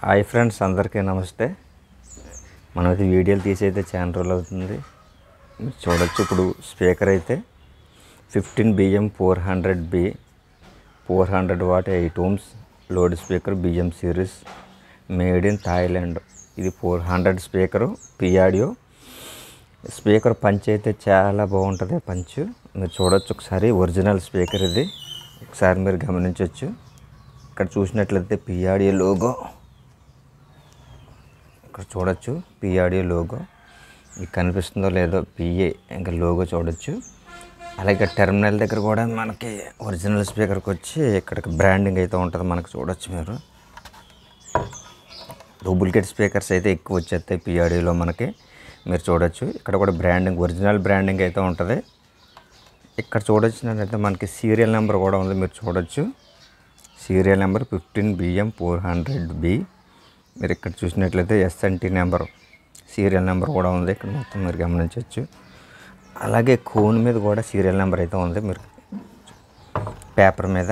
Hi friends, అందరికీ నమస్తే. మనమైతే వీడియోలు తీసైతే చాలా రోజులు అవుతుంది. మీరు చూడొచ్చు. ఇప్పుడు స్పీకర్ అయితే 15BM 400B 400 what 8 ohms load speaker BM series made in Thailand. ఇది 400 స్పీకరు పియాడియో స్పీకర్. పంచ్ అయితే చాలా బాగుంటుంది. పంచ్ మీరు చూడొచ్చు ఒకసారి. ఒరిజినల్ స్పీకర్ ఇది. ఒకసారి మీరు గమనించవచ్చు. ఇక్కడ చూసినట్లయితే పియాడియో లోగో ఇక్కడ చూడొచ్చు. పియాడియో లోగో మీకు కనిపిస్తుందో లేదో, పిఏ ఇంకా లోగో చూడొచ్చు. అలాగే టెర్మినల్ దగ్గర కూడా మనకి ఒరిజినల్ స్పీకర్కి వచ్చి ఇక్కడికి బ్రాండింగ్ అయితే ఉంటుంది. మనకు చూడొచ్చు మీరు. డూప్లికేట్ స్పీకర్స్ అయితే ఎక్కువ వచ్చేస్తాయి పియాడియోలో మనకి. మీరు చూడొచ్చు ఇక్కడ కూడా బ్రాండింగ్, ఒరిజినల్ బ్రాండింగ్ అయితే ఉంటుంది. ఇక్కడ చూడొచ్చినట్లయితే మనకి సీరియల్ నెంబర్ కూడా ఉంది. మీరు చూడొచ్చు. Serial number 15BM 400B. మీరు ఇక్కడ చూసినట్లయితే SNT నెంబర్, సీరియల్ నెంబర్ కూడా ఉంది. ఇక్కడ మొత్తం మీరు గమనించవచ్చు. అలాగే కోన్ మీద కూడా సీరియల్ నెంబర్ అయితే ఉంది. మీరు పేపర్ మీద.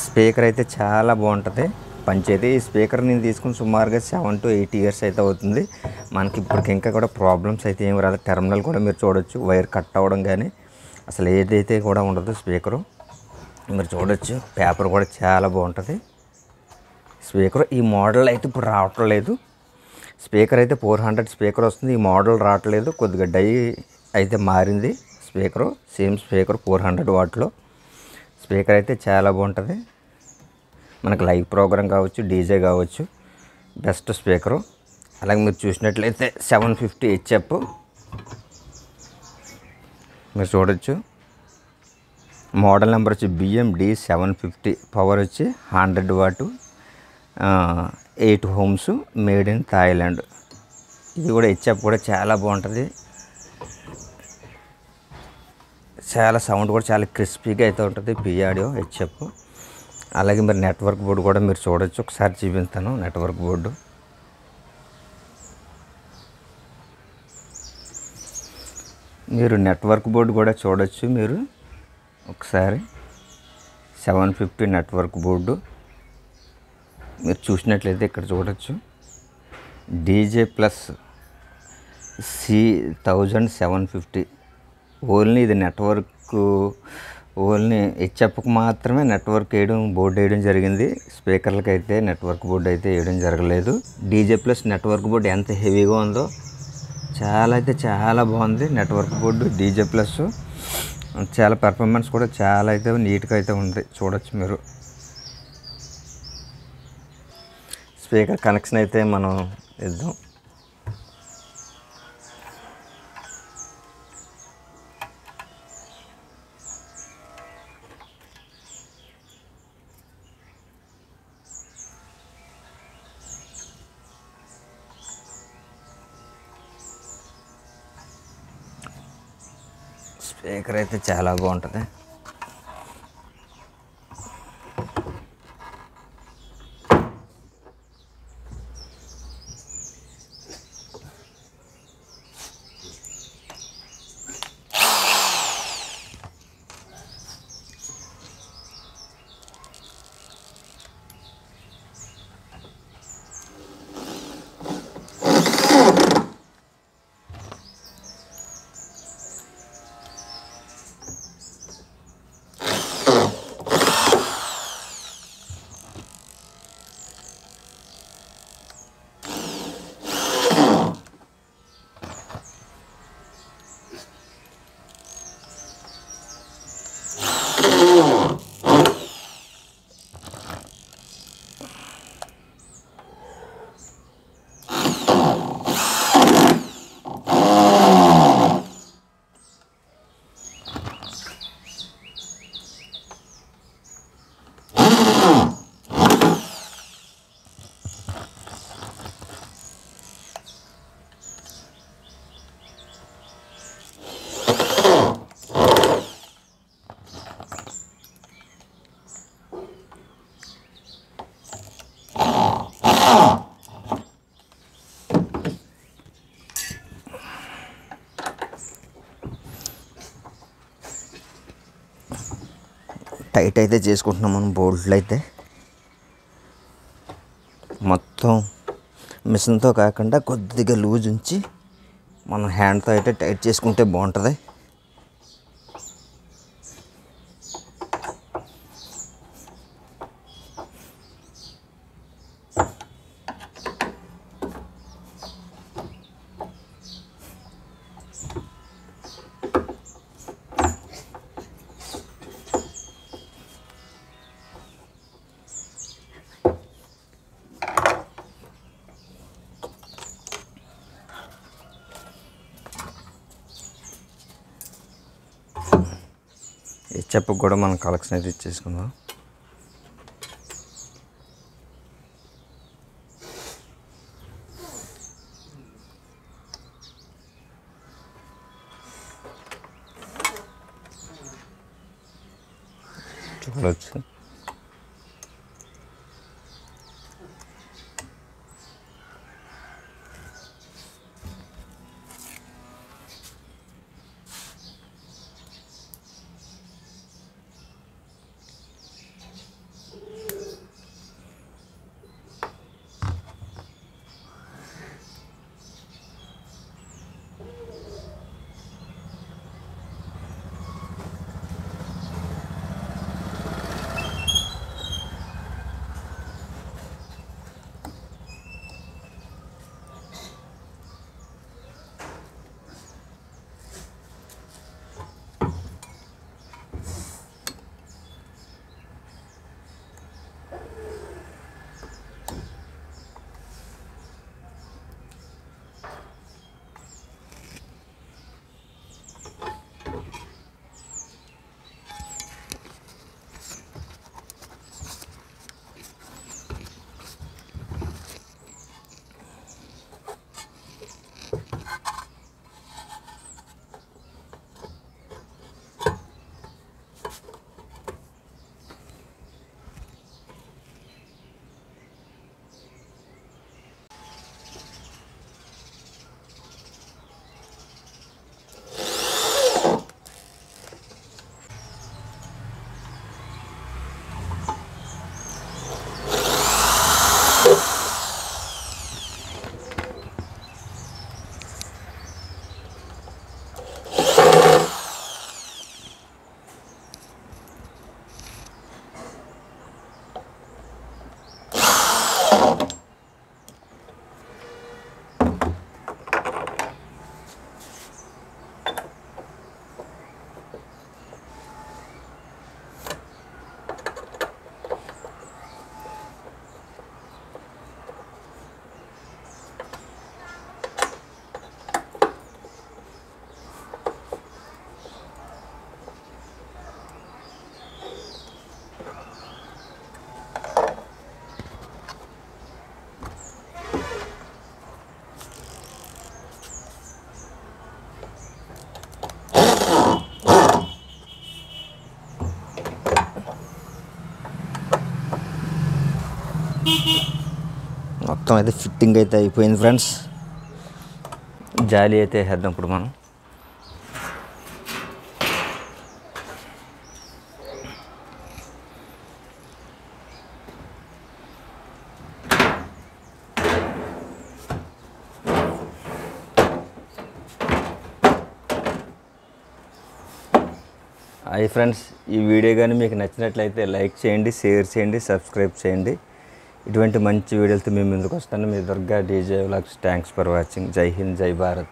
స్పీకర్ అయితే చాలా బాగుంటుంది. పంచేది ఈ స్పీకర్ నేను తీసుకుని సుమారుగా 7 to 8 years అయితే అవుతుంది. మనకి ఇప్పటికి ఇంకా కూడా ప్రాబ్లమ్స్ అయితే ఏమి రాదు. టెర్మినల్ కూడా మీరు చూడొచ్చు. వైర్ కట్ అవ్వడం కానీ అసలు ఏదైతే కూడా ఉండదు స్పీకరు. మీరు చూడొచ్చు. పేపర్ కూడా చాలా బాగుంటుంది స్పీకర్. ఈ మోడల్ అయితే ఇప్పుడు రావటం లేదు. స్పీకర్ అయితే 400 స్పీకర్ వస్తుంది. ఈ మోడల్ రావట్లేదు. కొద్దిగా డై అయితే మారింది స్పీకరు. సేమ్ స్పీకర్ 400 వాట్లో స్పీకర్ అయితే చాలా బాగుంటుంది. మనకు లైవ్ ప్రోగ్రామ్ కావచ్చు, డీజే కావచ్చు. Best speaker. అలాగే మీరు చూసినట్లయితే 750 HF మీరు చూడొచ్చు. మోడల్ నెంబర్ వచ్చి BMD 750. పవర్ వచ్చి 100 what 8 ohms made in Thailand. ఇది కూడా HF కూడా చాలా బాగుంటుంది. చాలా సౌండ్ కూడా చాలా క్రిస్పీగా అయితే ఉంటుంది పియాడియో HF. అలాగే మరి నెట్వర్క్ బోర్డు కూడా మీరు చూడొచ్చు. ఒకసారి చూపిస్తాను. నెట్వర్క్ బోర్డు మీరు నెట్వర్క్ బోర్డు కూడా చూడొచ్చు. మీరు ఒకసారి 750 నెట్వర్క్ బోర్డు మీరు చూసినట్లయితే ఇక్కడ చూడొచ్చు. DJ plus C1750. ఓన్లీ ఇది నెట్వర్క్, ఓన్లీ HFకు మాత్రమే నెట్వర్క్ వేయడం, బోర్డు వేయడం జరిగింది. స్పీకర్లకి అయితే నెట్వర్క్ బోర్డు అయితే వేయడం జరగలేదు. DJ ప్లస్ నెట్వర్క్ బోర్డు ఎంత హెవీగా ఉందో, చాలా అయితే చాలా బాగుంది నెట్వర్క్ బోర్డు. DJ ప్లస్ చాలా పెర్ఫార్మెన్స్ కూడా చాలా అయితే నీట్గా అయితే ఉంది. చూడొచ్చు మీరు. స్పీకర్ కనెక్షన్ అయితే మనం ఇద్దాం. స్పీకర్ అయితే చాలా బాగుంటుంది. టైట్ అయితే చేసుకుంటున్నాం మనం బోల్ట్లు అయితే. మొత్తం మిషన్తో కాకుండా కొద్దిగా లూజ్ ఉంచి మనం హ్యాండ్తో అయితే టైట్ చేసుకుంటే బాగుంటుంది. ఈ చెప్పుకు కూడా మనం కలెక్షన్ అయితే ఇచ్చేసుకుందాం. చూడవచ్చు మొత్తం అయితే ఫిట్టింగ్ అయితే అయిపోయింది ఫ్రెండ్స్. జాలి అయితే వేద్దాం ఇప్పుడు మనం. హాయ్ ఫ్రెండ్స్, ఈ వీడియో కానీ మీకు నచ్చినట్లయితే లైక్ చేయండి, షేర్ చేయండి, సబ్స్క్రైబ్ చేయండి. ఇటువంటి మంచి వీడియోలతో మేము ముందుకు వస్తాను. మీ Durga DJ vlogs. Thanks for watching. జై హింద్, జై భారత్.